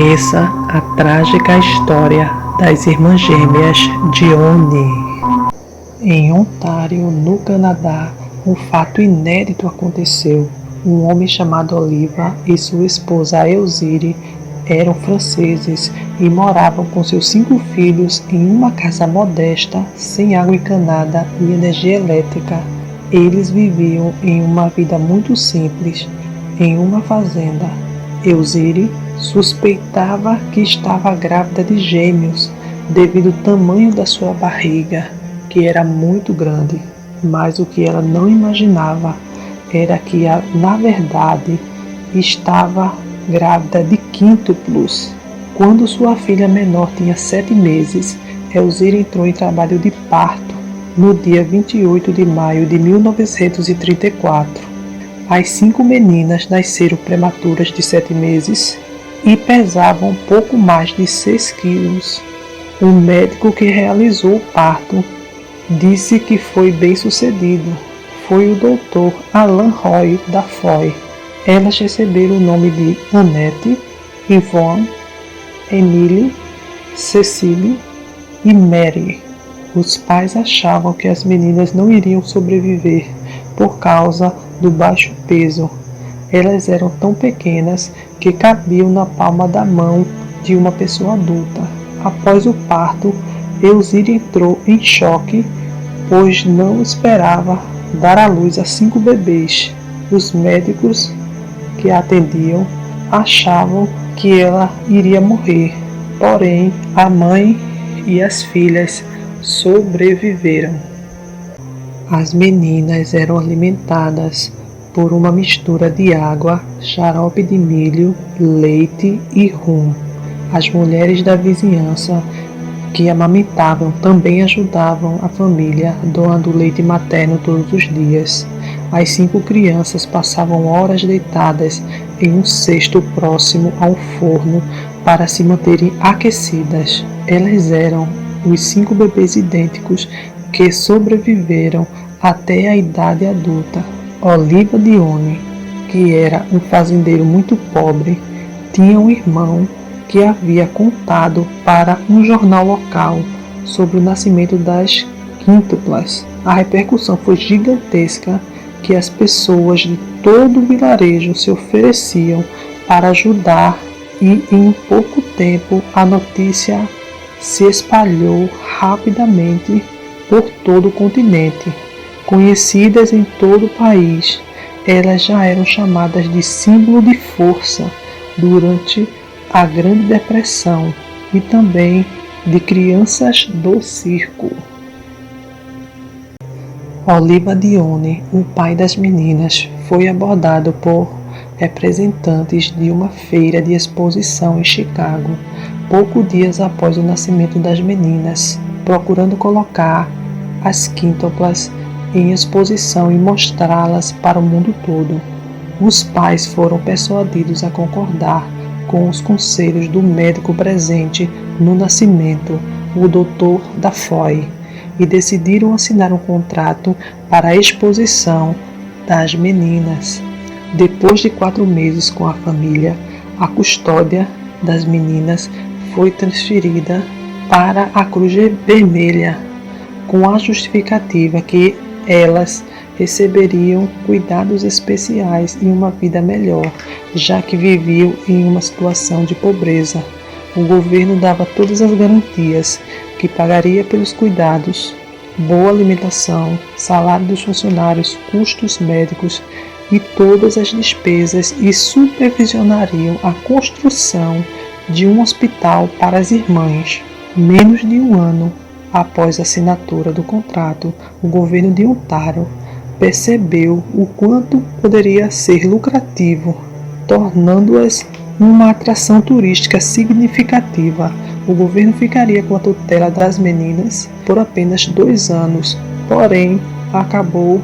Conheça a trágica história das irmãs gêmeas Dionne. Em Ontário, no Canadá, um fato inédito aconteceu. Um homem chamado Oliva e sua esposa Elzire eram franceses e moravam com seus 5 filhos em uma casa modesta, sem água encanada e energia elétrica. Eles viviam em uma vida muito simples, em uma fazenda. Elzire suspeitava que estava grávida de gêmeos devido ao tamanho da sua barriga, que era muito grande, mas o que ela não imaginava era que, na verdade, estava grávida de quíntuplos. Quando sua filha menor tinha 7 meses, Elzire entrou em trabalho de parto no dia 28 de maio de 1934. As 5 meninas nasceram prematuras de 7 meses e pesavam pouco mais de 6 quilos. O médico que realizou o parto disse que foi bem sucedido. Foi o Dr. Alain Roy da Foy. Elas receberam o nome de Annette, Yvonne, Emily, Cecile e Mary. Os pais achavam que as meninas não iriam sobreviver por causa do baixo peso. Elas eram tão pequenas que cabiam na palma da mão de uma pessoa adulta. Após o parto, Elzire entrou em choque, pois não esperava dar à luz a 5 bebês. Os médicos que a atendiam achavam que ela iria morrer, porém a mãe e as filhas sobreviveram. As meninas eram alimentadas por uma mistura de água, xarope de milho, leite e rum. As mulheres da vizinhança que amamentavam também ajudavam a família, doando leite materno todos os dias. As 5 crianças passavam horas deitadas em um cesto próximo ao forno para se manterem aquecidas. Elas eram os 5 bebês idênticos que sobreviveram até a idade adulta. Oliva Dionne, que era um fazendeiro muito pobre, tinha um irmão que havia contado para um jornal local sobre o nascimento das quíntuplas. A repercussão foi gigantesca, que as pessoas de todo o vilarejo se ofereciam para ajudar e em pouco tempo a notícia se espalhou rapidamente por todo o continente. Conhecidas em todo o país, elas já eram chamadas de símbolo de força durante a Grande Depressão e também de crianças do circo. Oliva Dionne, o pai das meninas, foi abordado por representantes de uma feira de exposição em Chicago, poucos dias após o nascimento das meninas, procurando colocar as quíntuplas em exposição e mostrá-las para o mundo todo. Os pais foram persuadidos a concordar com os conselhos do médico presente no nascimento, o Dr. da Foy, e decidiram assinar um contrato para a exposição das meninas. Depois de 4 meses com a família, a custódia das meninas foi transferida para a Cruz Vermelha, com a justificativa que elas receberiam cuidados especiais e uma vida melhor, já que viviam em uma situação de pobreza. O governo dava todas as garantias que pagaria pelos cuidados, boa alimentação, salário dos funcionários, custos médicos e todas as despesas e supervisionariam a construção de um hospital para as irmãs. Menos de 1 ano após a assinatura do contrato, o governo de Ontário percebeu o quanto poderia ser lucrativo, tornando-as uma atração turística significativa. O governo ficaria com a tutela das meninas por apenas 2 anos, porém acabou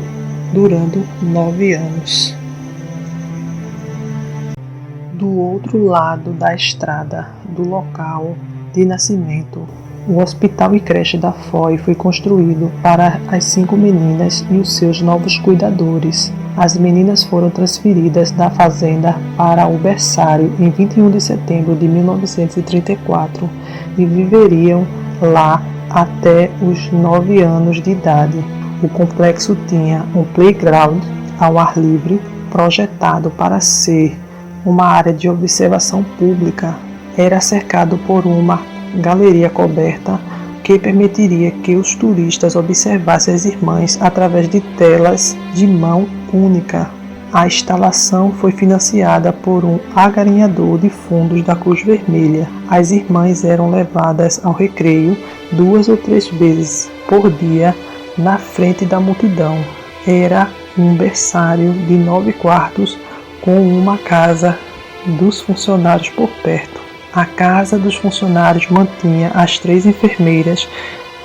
durando 9 anos. Do outro lado da estrada do local de nascimento, o hospital e creche da Foy foi construído para as 5 meninas e os seus novos cuidadores. As meninas foram transferidas da fazenda para o berçário em 21 de setembro de 1934 e viveriam lá até os 9 anos de idade. O complexo tinha um playground ao ar livre, projetado para ser uma área de observação pública. Era cercado por uma galeria coberta que permitiria que os turistas observassem as irmãs através de telas de mão única. A instalação foi financiada por um agarinhador de fundos da Cruz Vermelha. As irmãs eram levadas ao recreio 2 ou 3 vezes por dia na frente da multidão. Era um berçário de 9 quartos com uma casa dos funcionários por perto. A casa dos funcionários mantinha as 3 enfermeiras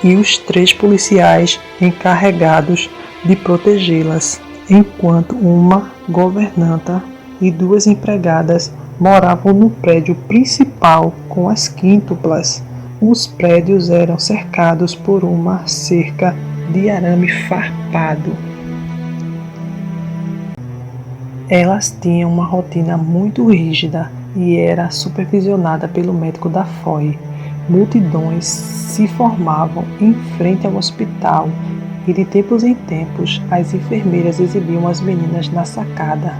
e os 3 policiais encarregados de protegê-las, enquanto uma governanta e 2 empregadas moravam no prédio principal com as quíntuplas. Os prédios eram cercados por uma cerca de arame farpado. Elas tinham uma rotina muito rígida e era supervisionada pelo médico da FOI. Multidões se formavam em frente ao hospital e de tempos em tempos as enfermeiras exibiam as meninas na sacada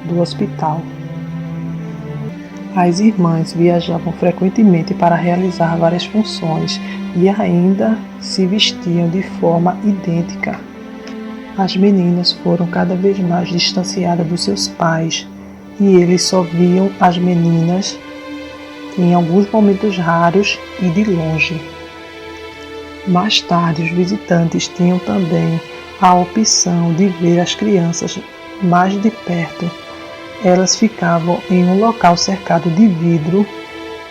do hospital. As irmãs viajavam frequentemente para realizar várias funções e ainda se vestiam de forma idêntica. As meninas foram cada vez mais distanciadas dos seus pais e eles só viam as meninas em alguns momentos raros e de longe. Mais tarde, os visitantes tinham também a opção de ver as crianças mais de perto. Elas ficavam em um local cercado de vidro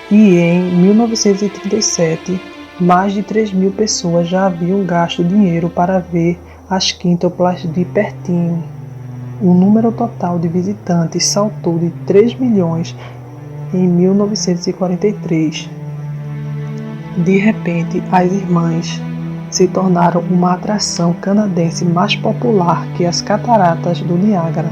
e em 1937, mais de 3.000 pessoas já haviam gasto dinheiro para ver as quíntuplas de pertinho. O número total de visitantes saltou de 3 milhões em 1943. De repente, as irmãs se tornaram uma atração canadense mais popular que as cataratas do Niágara.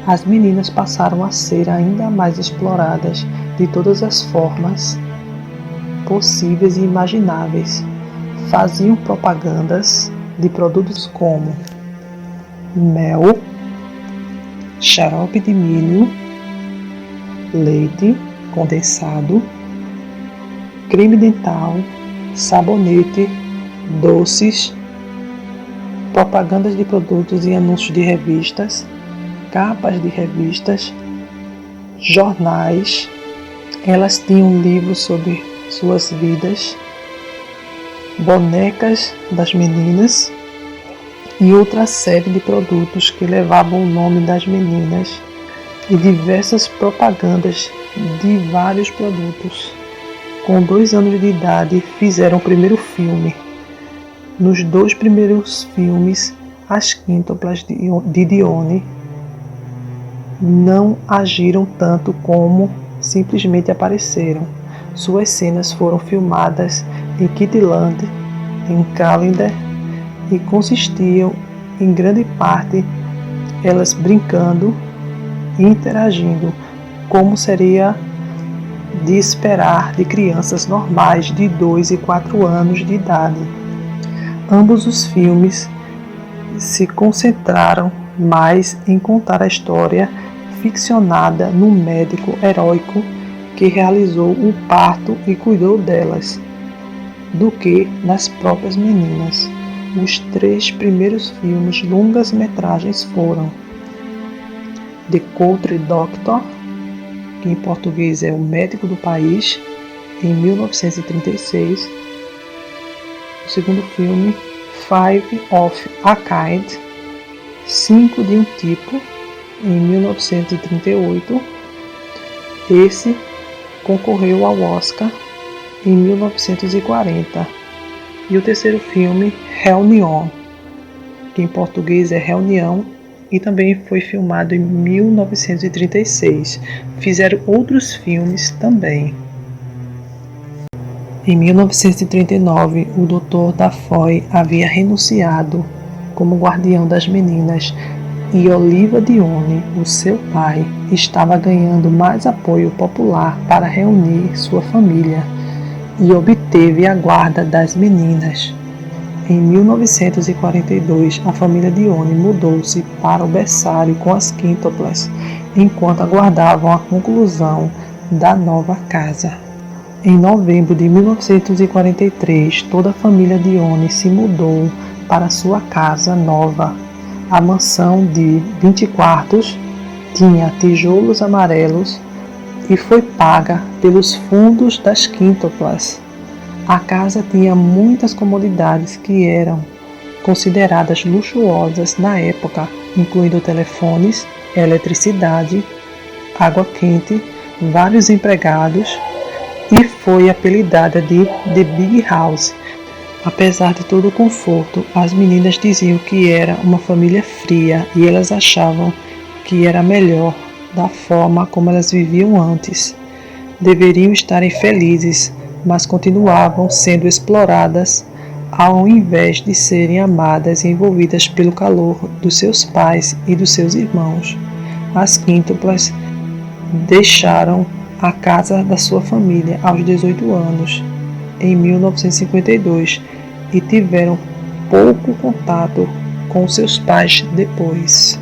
As meninas passaram a ser ainda mais exploradas de todas as formas possíveis e imagináveis. Faziam propagandas de produtos como mel, xarope de milho, leite condensado, creme dental, sabonete, doces, propagandas de produtos e anúncios de revistas, capas de revistas, jornais. Elas tinham livros sobre suas vidas, bonecas das meninas e outra série de produtos que levavam o nome das meninas e diversas propagandas de vários produtos. Com 2 anos de idade, fizeram o primeiro filme. Nos 2 primeiros filmes, as quíntuplas de Dione não agiram tanto como simplesmente apareceram. Suas cenas foram filmadas em Kittyland, em Callander, e consistiam em grande parte elas brincando e interagindo, como seria de esperar de crianças normais de 2 e 4 anos de idade. Ambos os filmes se concentraram mais em contar a história ficcionada no médico heróico que realizou o parto e cuidou delas, do que nas próprias meninas. Os 3 primeiros filmes longas-metragens foram The Country Doctor, que em português é O Médico do País, em 1936. O segundo filme, Five of a Kind, 5 de um tipo, em 1938. Esse concorreu ao Oscar em 1940. E o terceiro filme, Reunion, que em português é Reunião, e também foi filmado em 1936. Fizeram outros filmes também. Em 1939, o Dr. Dafoe havia renunciado como guardião das meninas, e Oliva Dione, o seu pai, estava ganhando mais apoio popular para reunir sua família e obteve a guarda das meninas. Em 1942, a família Dione mudou-se para o berçário com as quíntuplas, enquanto aguardavam a conclusão da nova casa. Em novembro de 1943, toda a família Dione se mudou para sua casa nova. A mansão de 20 quartos tinha tijolos amarelos e foi paga pelos fundos das quíntuplas. A casa tinha muitas comodidades que eram consideradas luxuosas na época, incluindo telefones, eletricidade, água quente, vários empregados, e foi apelidada de The Big House. Apesar de todo o conforto, as meninas diziam que era uma família fria e elas achavam que era melhor da forma como elas viviam antes. Deveriam estar felizes, mas continuavam sendo exploradas ao invés de serem amadas e envolvidas pelo calor dos seus pais e dos seus irmãos. As quíntuplas deixaram a casa da sua família aos 18 anos, em 1952, e tiveram pouco contato com seus pais depois.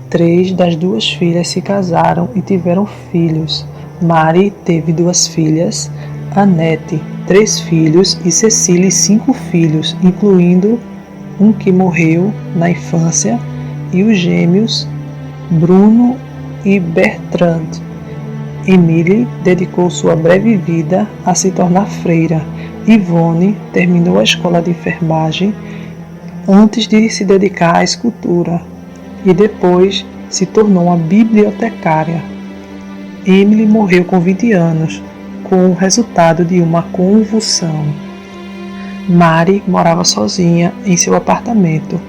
3 das 2 filhas se casaram e tiveram filhos. Mary teve 2 filhas, Annette 3 filhos e Cecily 5 filhos, incluindo um que morreu na infância, e os gêmeos Bruno e Bertrand. Emily dedicou sua breve vida a se tornar freira. Yvonne terminou a escola de enfermagem antes de se dedicar à escultura e depois se tornou uma bibliotecária. Emily morreu com 20 anos, com o resultado de uma convulsão. Mary morava sozinha em seu apartamento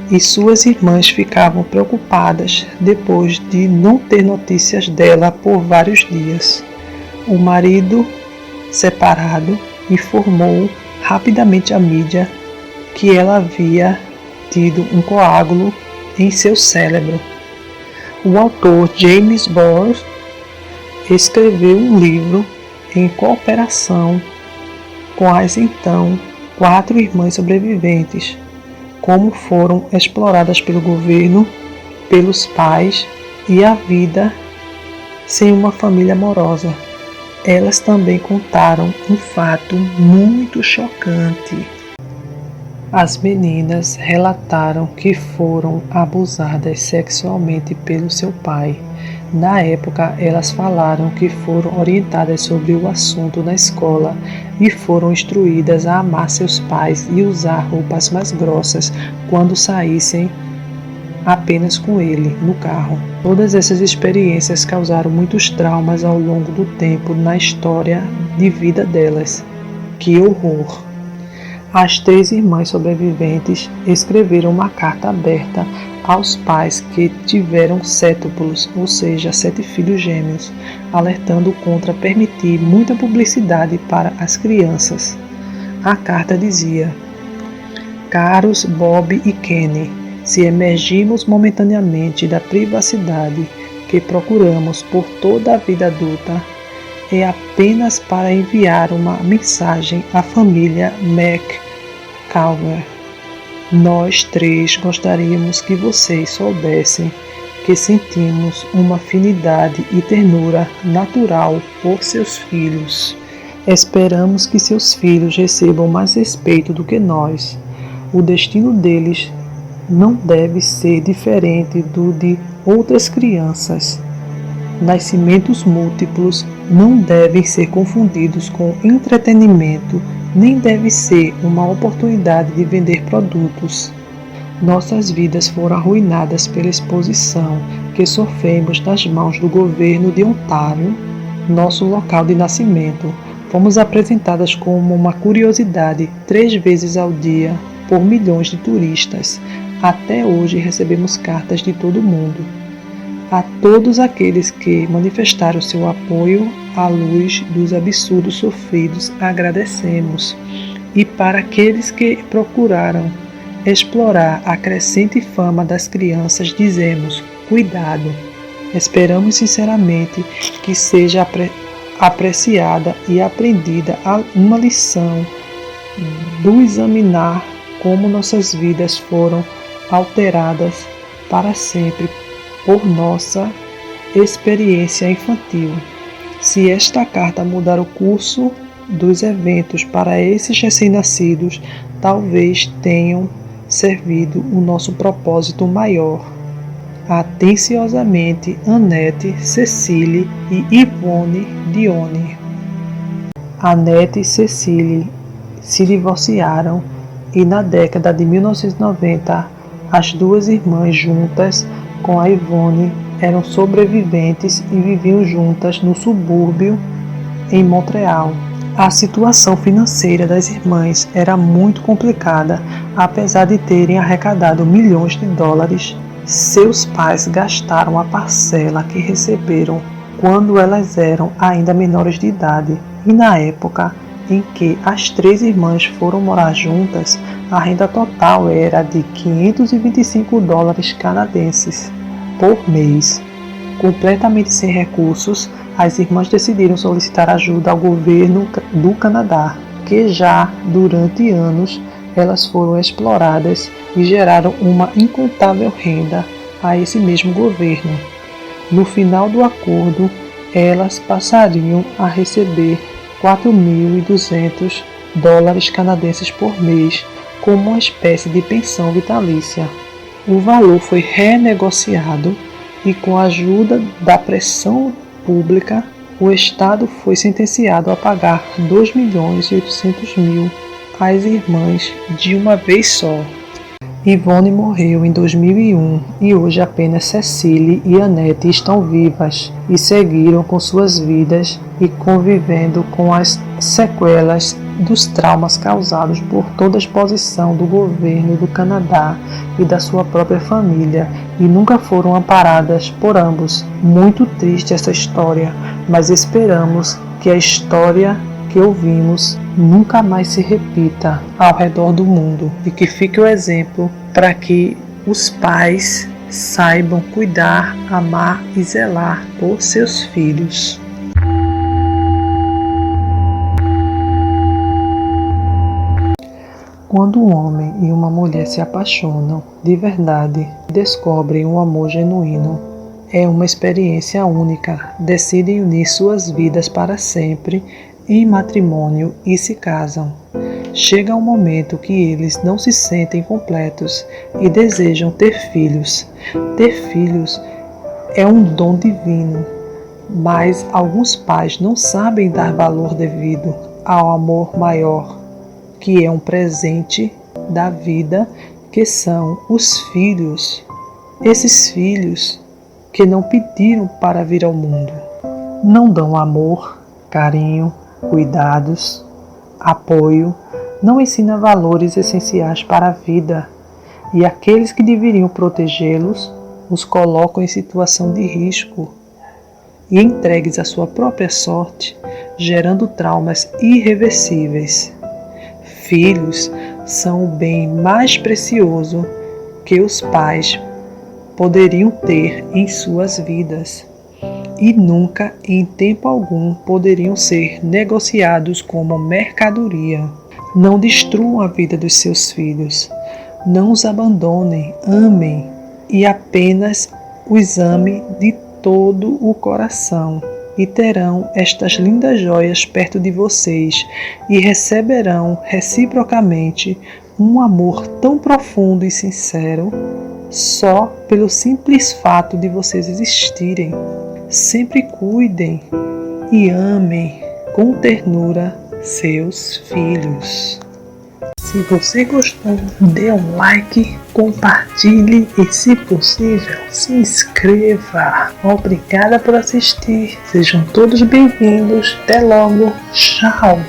e suas irmãs ficavam preocupadas depois de não ter notícias dela por vários dias. O marido, separado, informou rapidamente à mídia que ela havia tido um coágulo em seu cérebro. O autor James Bore escreveu um livro em cooperação com as então 4 irmãs sobreviventes, como foram exploradas pelo governo, pelos pais e a vida sem uma família amorosa. Elas também contaram um fato muito chocante. As meninas relataram que foram abusadas sexualmente pelo seu pai. Na época, elas falaram que foram orientadas sobre o assunto na escola e foram instruídas a amar seus pais e usar roupas mais grossas quando saíssem apenas com ele no carro. Todas essas experiências causaram muitos traumas ao longo do tempo na história de vida delas. Que horror! As 3 irmãs sobreviventes escreveram uma carta aberta aos pais que tiveram sétuplos, ou seja, 7 filhos gêmeos, alertando contra permitir muita publicidade para as crianças. A carta dizia: Caros Bob e Kenny, se emergirmos momentaneamente da privacidade que procuramos por toda a vida adulta, é apenas para enviar uma mensagem à família McCalver. Nós 3 gostaríamos que vocês soubessem que sentimos uma afinidade e ternura natural por seus filhos. Esperamos que seus filhos recebam mais respeito do que nós. O destino deles não deve ser diferente do de outras crianças. Nascimentos múltiplos não devem ser confundidos com entretenimento, nem deve ser uma oportunidade de vender produtos. Nossas vidas foram arruinadas pela exposição que sofremos das mãos do governo de Ontário, nosso local de nascimento. Fomos apresentadas como uma curiosidade 3 vezes ao dia por milhões de turistas. Até hoje recebemos cartas de todo o mundo. A todos aqueles que manifestaram seu apoio à luz dos absurdos sofridos, agradecemos. E para aqueles que procuraram explorar a crescente fama das crianças, dizemos: cuidado. Esperamos sinceramente que seja apreciada e aprendida uma lição do examinar como nossas vidas foram alteradas para sempre por nossa experiência infantil. Se esta carta mudar o curso dos eventos para esses recém-nascidos, talvez tenham servido o nosso propósito maior. Atenciosamente, Annette, Cecile e Yvonne Dione. Annette e Cecile se divorciaram e na década de 1990, as duas irmãs juntas com a Yvonne eram sobreviventes e viviam juntas no subúrbio em Montreal. A situação financeira das irmãs era muito complicada, apesar de terem arrecadado milhões de dólares. Seus pais gastaram a parcela que receberam quando elas eram ainda menores de idade, e na época em que as três irmãs foram morar juntas, a renda total era de 525 dólares canadenses por mês. Completamente sem recursos, as irmãs decidiram solicitar ajuda ao governo do Canadá, que já durante anos elas foram exploradas e geraram uma incontável renda a esse mesmo governo. No final do acordo, elas passariam a receber 4.200 dólares canadenses por mês como uma espécie de pensão vitalícia. O valor foi renegociado e, com a ajuda da pressão pública, o Estado foi sentenciado a pagar 2.800.000 às irmãs de uma vez só. Yvonne morreu em 2001 e hoje apenas Cecile e Annette estão vivas e seguiram com suas vidas e convivendo com as sequelas dos traumas causados por toda a exposição do governo do Canadá e da sua própria família, e nunca foram amparadas por ambos. Muito triste essa história, mas esperamos que a história que ouvimos nunca mais se repita ao redor do mundo e que fique o exemplo para que os pais saibam cuidar, amar e zelar por seus filhos. Quando um homem e uma mulher se apaixonam de verdade e descobrem um amor genuíno, é uma experiência única. Decidem unir suas vidas para sempre em matrimônio e se casam. Chega um momento que eles não se sentem completos e desejam ter filhos. Ter filhos é um dom divino, mas alguns pais não sabem dar valor devido ao amor maior, que é um presente da vida, que são os filhos. Esses filhos que não pediram para vir ao mundo. Não dão amor, carinho, cuidados, apoio, não ensina valores essenciais para a vida, e aqueles que deveriam protegê-los os colocam em situação de risco e entregues à sua própria sorte, gerando traumas irreversíveis. Filhos são o bem mais precioso que os pais poderiam ter em suas vidas, e nunca, em tempo algum, poderiam ser negociados como mercadoria. Não destruam a vida dos seus filhos. Não os abandonem, amem e apenas os ame de todo o coração. E terão estas lindas joias perto de vocês e receberão reciprocamente um amor tão profundo e sincero só pelo simples fato de vocês existirem. Sempre cuidem e amem com ternura seus filhos. Se você gostou, dê um like, compartilhe e, se possível, se inscreva. Obrigada por assistir. Sejam todos bem-vindos. Até logo. Tchau.